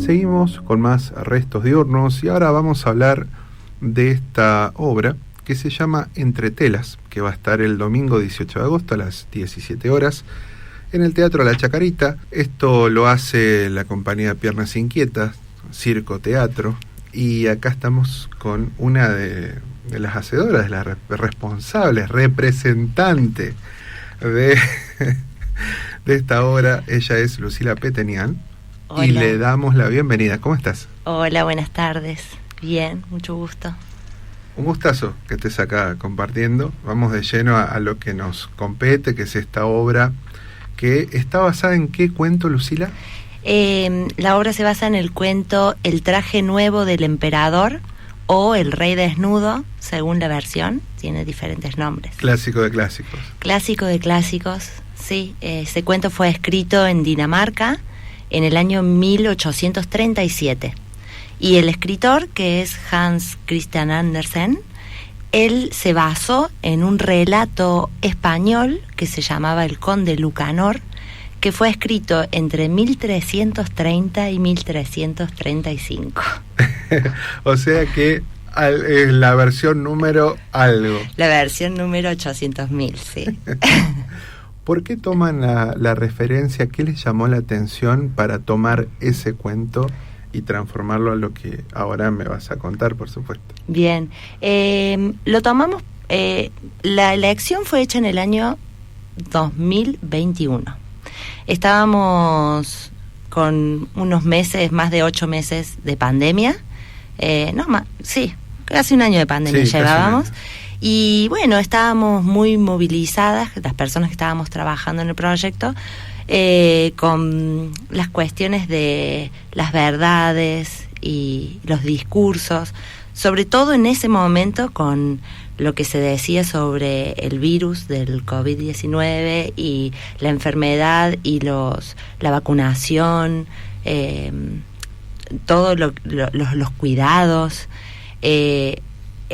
Seguimos con más Restos Diurnos y ahora vamos a hablar de esta obra que se llama Entre Telas, que va a estar el domingo 18 de agosto a las 17 horas en el Teatro La Chacarita. Esto lo hace la compañía Piernas Inquietas, Circo Teatro, y acá estamos con una de las hacedoras, de las responsables, representante de esta obra. Ella es Lucila Petenian. Hola. Y le damos la bienvenida. ¿Cómo estás? Hola, buenas tardes. Bien, mucho gusto. Un gustazo que estés acá compartiendo. Vamos de lleno a lo que nos compete, que es esta obra que está basada en ¿qué cuento, Lucila? La obra se basa en el cuento El traje nuevo del emperador o El rey desnudo, según la versión. Tiene diferentes nombres. Clásico de clásicos. Clásico de clásicos, sí. Ese cuento fue escrito en Dinamarca en el año 1837. Y el escritor, que es Hans Christian Andersen, él se basó en un relato español que se llamaba El Conde Lucanor, que fue escrito entre 1330 y 1335. O sea que la versión número algo. La versión número 800.000, sí. ¿Por qué toman la referencia? ¿Qué les llamó la atención para tomar ese cuento y transformarlo a lo que ahora me vas a contar, por supuesto? Bien, lo tomamos, la elección fue hecha en el año 2021. Estábamos con unos meses, más de 8 meses de pandemia, casi un año de pandemia llevábamos. Y bueno, estábamos muy movilizadas, las personas que estábamos trabajando en el proyecto, con las cuestiones de las verdades y los discursos, sobre todo en ese momento con lo que se decía sobre el virus del COVID-19 y la enfermedad y la vacunación, todos los cuidados.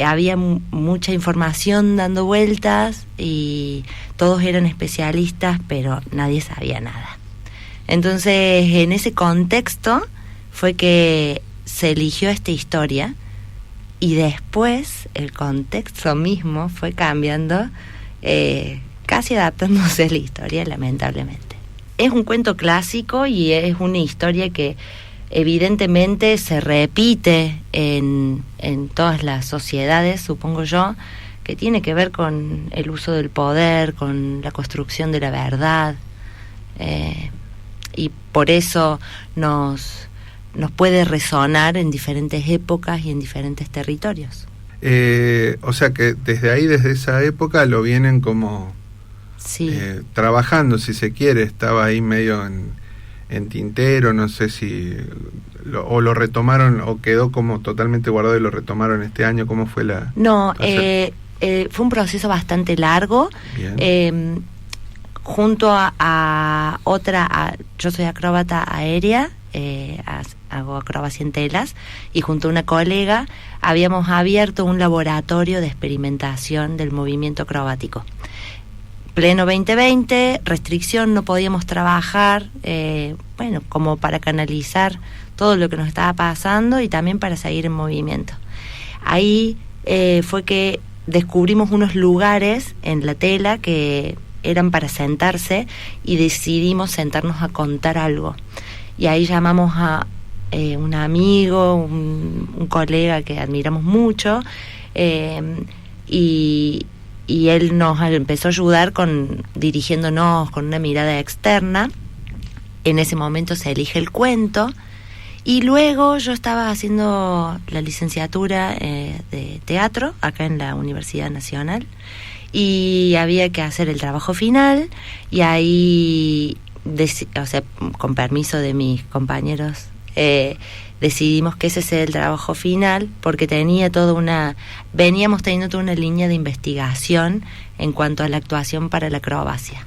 Había mucha información dando vueltas y todos eran especialistas, pero nadie sabía nada. Entonces, en ese contexto fue que se eligió esta historia y después el contexto mismo fue cambiando, casi adaptándose a la historia, lamentablemente. Es un cuento clásico y es una historia que evidentemente se repite en todas las sociedades, supongo yo, que tiene que ver con el uso del poder, con la construcción de la verdad, y por eso nos puede resonar en diferentes épocas y en diferentes territorios. O sea que desde esa época lo vienen como trabajando, si se quiere. Estaba ahí medio en tintero, no sé si lo retomaron o quedó como totalmente guardado y lo retomaron este año. ¿Cómo fue la...? No, fue un proceso bastante largo. Junto a otra, yo soy acróbata aérea, hago acrobacia en telas, y junto a una colega habíamos abierto un laboratorio de experimentación del movimiento acrobático. Pleno 2020, restricción, no podíamos trabajar, como para canalizar todo lo que nos estaba pasando y también para seguir en movimiento. Ahí fue que descubrimos unos lugares en la tela que eran para sentarse y decidimos sentarnos a contar algo. Y ahí llamamos a un amigo, un colega que admiramos mucho, y él nos empezó a ayudar dirigiéndonos con una mirada externa. En ese momento se elige el cuento y luego yo estaba haciendo la licenciatura de teatro acá en la Universidad Nacional y había que hacer el trabajo final y ahí, con permiso de mis compañeros, decidimos que ese sea el trabajo final porque veníamos teniendo toda una línea de investigación en cuanto a la actuación para la acrobacia.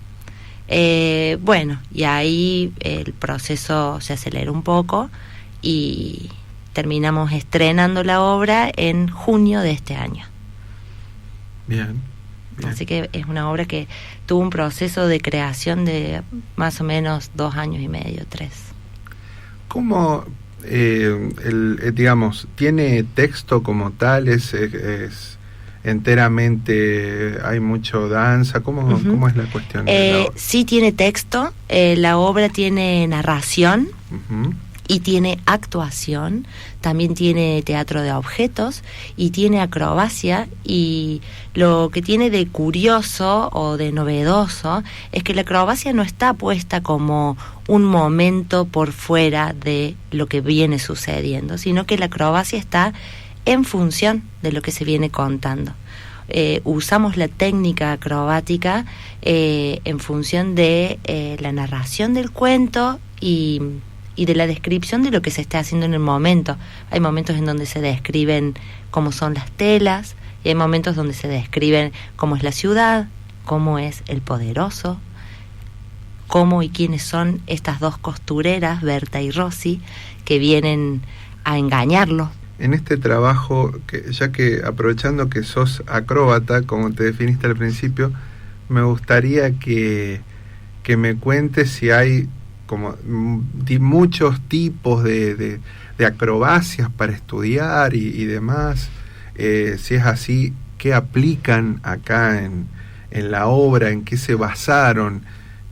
Y ahí el proceso se aceleró un poco y terminamos estrenando la obra en junio de este año. Bien. Así que es una obra que tuvo un proceso de creación de más o menos 2 años y medio, 3. ¿Cómo digamos, ¿tiene texto como tal? ¿Es enteramente, hay mucho danza? ¿Cómo es la cuestión de la obra? Sí tiene texto, la obra tiene narración. Uh-huh. Y tiene actuación, también tiene teatro de objetos y tiene acrobacia, y lo que tiene de curioso o de novedoso es que la acrobacia no está puesta como un momento por fuera de lo que viene sucediendo, sino que la acrobacia está en función de lo que se viene contando. Usamos la técnica acrobática en función de la narración del cuento y de la descripción de lo que se está haciendo en el momento. Hay momentos en donde se describen cómo son las telas, y hay momentos donde se describen cómo es la ciudad, cómo es el poderoso, cómo y quiénes son estas dos costureras, Berta y Rosy, que vienen a engañarlo. En este trabajo, ya que aprovechando que sos acróbata, como te definiste al principio, me gustaría que me cuentes si hay como muchos tipos de acrobacias para estudiar y demás. Si es así, ¿qué aplican acá en la obra? ¿En qué se basaron?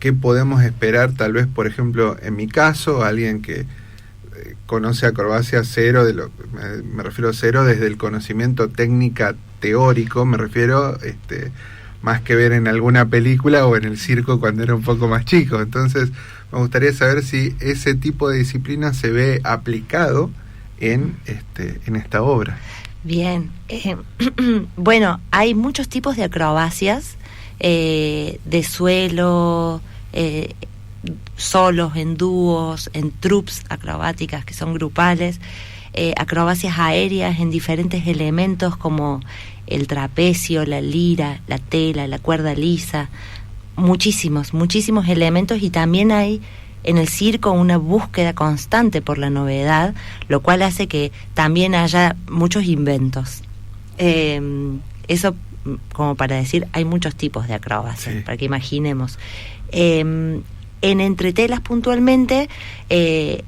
¿Qué podemos esperar? Tal vez, por ejemplo, en mi caso, alguien que conoce acrobacia cero, me refiero a cero desde el conocimiento técnica teórico, me refiero más que ver en alguna película o en el circo cuando era un poco más chico. Entonces me gustaría saber si ese tipo de disciplina se ve aplicado en esta obra. Bien, bueno, hay muchos tipos de acrobacias, de suelo, solos, en dúos, en troupes acrobáticas que son grupales, acrobacias aéreas en diferentes elementos como el trapecio, la lira, la tela, la cuerda lisa, muchísimos elementos, y también hay en el circo una búsqueda constante por la novedad, lo cual hace que también haya muchos inventos. Eso como para decir, hay muchos tipos de acrobacia, sí, para que imaginemos. En Entretelas puntualmente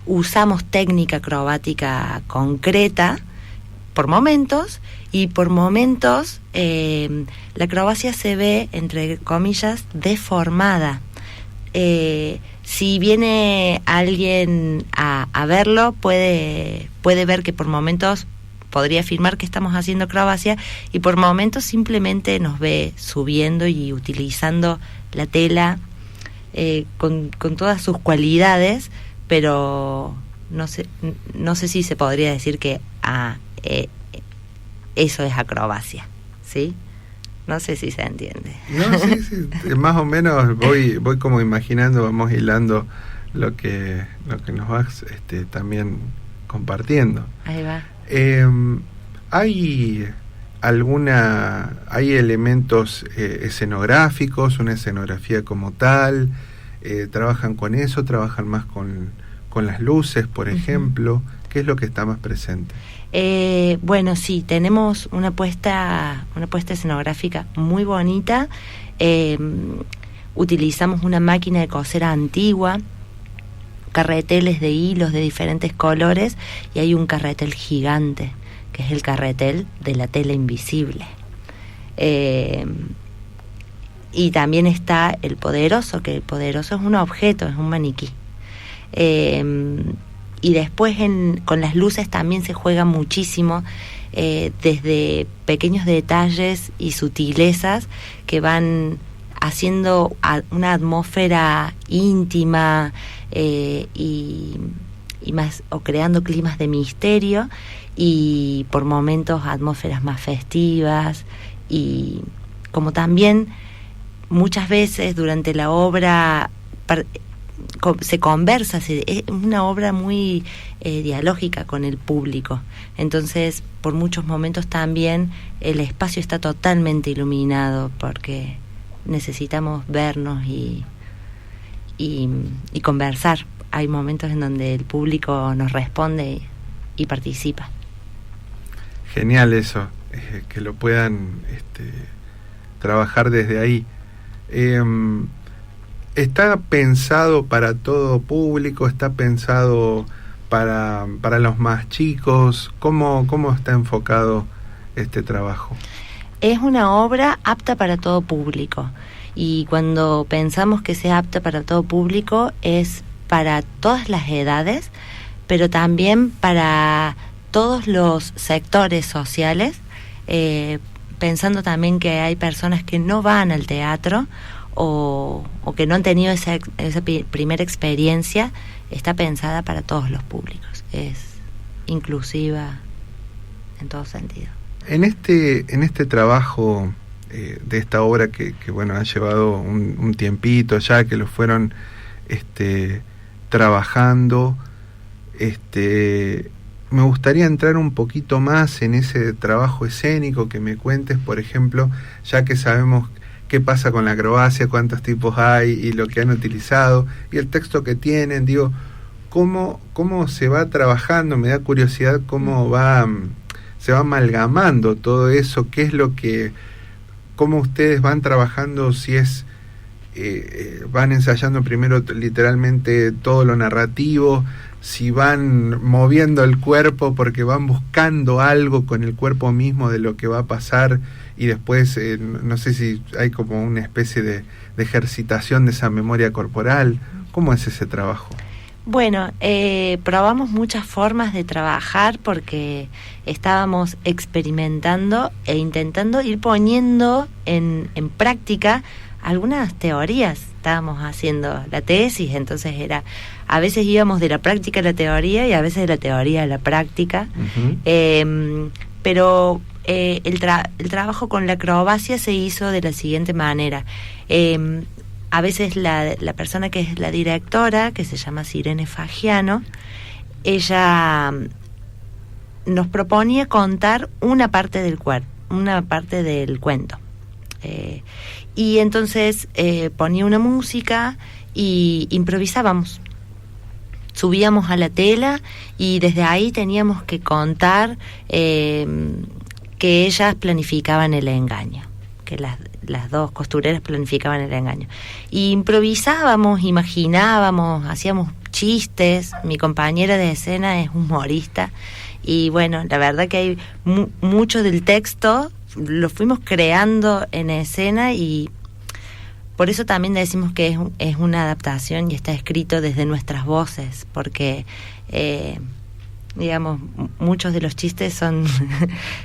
usamos técnica acrobática concreta por momentos, y por momentos la acrobacia se ve, entre comillas, deformada. Si viene alguien a verlo, puede ver que por momentos podría afirmar que estamos haciendo acrobacia, y por momentos simplemente nos ve subiendo y utilizando la tela con todas sus cualidades, pero no sé si se podría decir que eso es acrobacia, ¿sí? No sé si se entiende. No, sí, más o menos voy como imaginando, vamos hilando lo que nos vas también compartiendo. Ahí va. ¿Hay elementos escenográficos, una escenografía como tal? ¿Trabajan con eso? ¿Trabajan más con las luces, por ejemplo? ¿Qué es lo que está más presente? Bueno, sí, tenemos una puesta escenográfica muy bonita. Utilizamos una máquina de coser antigua, carreteles de hilos de diferentes colores, y hay un carretel gigante, que es el carretel de la tela invisible. Y también está el poderoso, que el poderoso es un objeto, es un maniquí. Y después con las luces también se juega muchísimo, desde pequeños detalles y sutilezas que van haciendo una atmósfera íntima, y más, o creando climas de misterio, y por momentos atmósferas más festivas, y como también muchas veces durante la obra se conversa, es una obra muy dialógica con el público, entonces por muchos momentos también el espacio está totalmente iluminado, porque necesitamos vernos y conversar. Hay momentos en donde el público nos responde y participa. Genial eso, que lo puedan trabajar desde ahí. ¿Está pensado para todo público? ¿Está pensado para los más chicos? ¿Cómo está enfocado este trabajo? Es una obra apta para todo público, y cuando pensamos que sea apta para todo público es para todas las edades, pero también para todos los sectores sociales, pensando también que hay personas que no van al teatro o que no han tenido esa primera experiencia. Está pensada para todos los públicos, es inclusiva en todo sentido. En este trabajo de esta obra que bueno, ha llevado un tiempito ya, que lo fueron trabajando, me gustaría entrar un poquito más en ese trabajo escénico, que me cuentes, por ejemplo, ya que sabemos qué pasa con la acrobacia, cuántos tipos hay y lo que han utilizado y el texto que tienen, digo, cómo se va trabajando. Me da curiosidad cómo se va amalgamando todo eso, qué es lo que, cómo ustedes van trabajando, si es van ensayando primero literalmente todo lo narrativo, si van moviendo el cuerpo porque van buscando algo con el cuerpo mismo de lo que va a pasar, y después no sé si hay como una especie de ejercitación de esa memoria corporal. ¿Cómo es ese trabajo? Bueno, probamos muchas formas de trabajar porque estábamos experimentando e intentando ir poniendo en práctica algunas teorías. Estábamos haciendo la tesis, entonces a veces íbamos de la práctica a la teoría y a veces de la teoría a la práctica. Uh-huh. Pero el trabajo con la acrobacia se hizo de la siguiente manera. A veces la persona que es la directora, que se llama Sirene Fagiano, ella nos proponía contar una parte del cuento. Y entonces ponía una música y improvisábamos. Subíamos a la tela y desde ahí teníamos que contar que ellas planificaban el engaño, que las dos costureras planificaban el engaño. Y improvisábamos, imaginábamos, hacíamos chistes. Mi compañera de escena es humorista y bueno, la verdad que hay mucho del texto lo fuimos creando en escena, y por eso también decimos que es una adaptación y está escrito desde nuestras voces, porque digamos, muchos de los chistes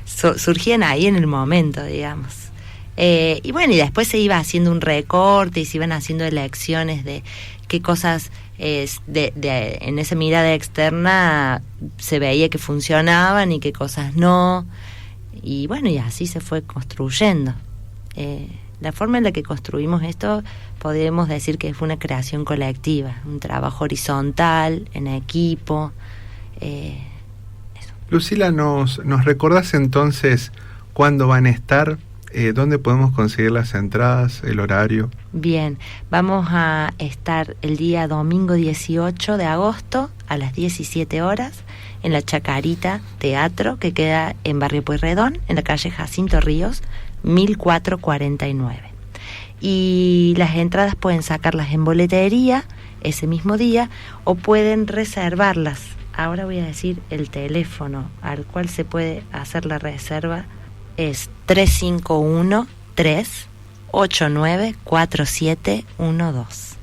surgían ahí en el momento, digamos. Y bueno, y después se iba haciendo un recorte y se iban haciendo elecciones de qué cosas en esa mirada externa se veía que funcionaban y qué cosas no. Y bueno, y así se fue construyendo. La forma en la que construimos esto, podemos decir que fue una creación colectiva, un trabajo horizontal, en equipo. Eso. Lucila, ¿nos recordás entonces cuándo van a estar? ¿Dónde podemos conseguir las entradas, el horario? Bien, vamos a estar el día domingo 18 de agosto a las 17 horas en la Chacarita Teatro, que queda en Barrio Pueyrredón, en la calle Jacinto Ríos, 1449. Y las entradas pueden sacarlas en boletería ese mismo día o pueden reservarlas. Ahora voy a decir el teléfono al cual se puede hacer la reserva. Es 351-389-4712.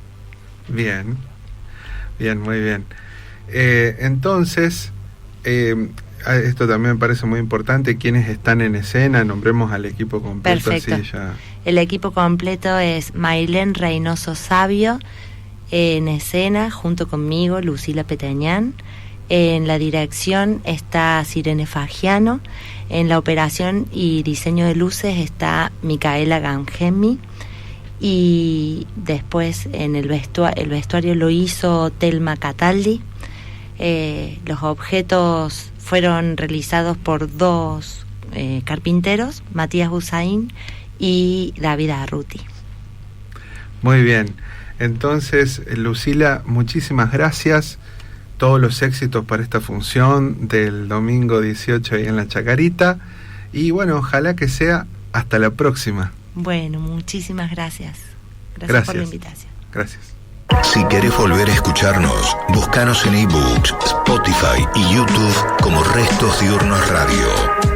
Bien, muy bien. Entonces, esto también me parece muy importante. ¿Quiénes están en escena? Nombremos al equipo completo. Perfecto. Así ya. El equipo completo es Mailén Reynoso Sabio en escena, junto conmigo, Lucila Peteñán. En la dirección está Sirene Fagiano. En la operación y diseño de luces está Micaela Gangemi. Y después en el vestuario lo hizo Telma Cataldi. Los objetos fueron realizados por dos carpinteros, Matías Hussain y David Arruti. Muy bien. Entonces, Lucila, muchísimas gracias. Todos los éxitos para esta función del domingo 18 ahí en la Chacarita. Y bueno, ojalá que sea hasta la próxima. Bueno, muchísimas gracias. Gracias por la invitación. Gracias. Si querés volver a escucharnos, búscanos en iBooks, Spotify y YouTube como Restos Diurnos Radio.